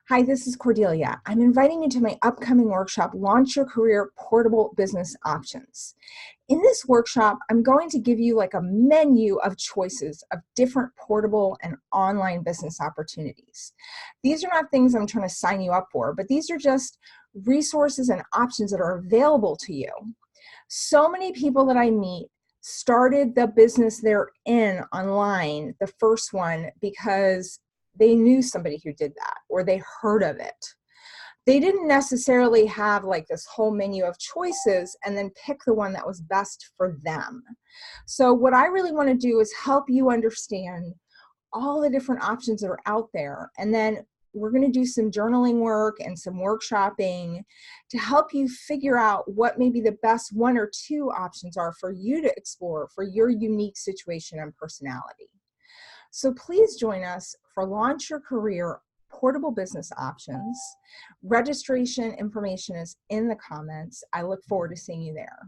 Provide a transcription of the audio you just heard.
Hi, this is Cordelia. I'm inviting you to my upcoming workshop, Launch Your Career Portable Business Options. In this workshop, I'm going to give you like a menu of choices of different portable and online business opportunities. These are not things I'm trying to sign you up for, but these are just resources and options that are available to you. So many people that I meet started the business they're in online, the first one, because they knew somebody who did that or they heard of it. They didn't necessarily have like this whole menu of choices and then pick the one that was best for them. So what I really want to do is help you understand all the different options that are out there. And then we're going to do some journaling work and some workshopping to help you figure out what maybe the best one or two options are for you to explore for your unique situation and personality. So please join us for Launch Your Career Portable Business Options. Registration information is in the comments. I look forward to seeing you there.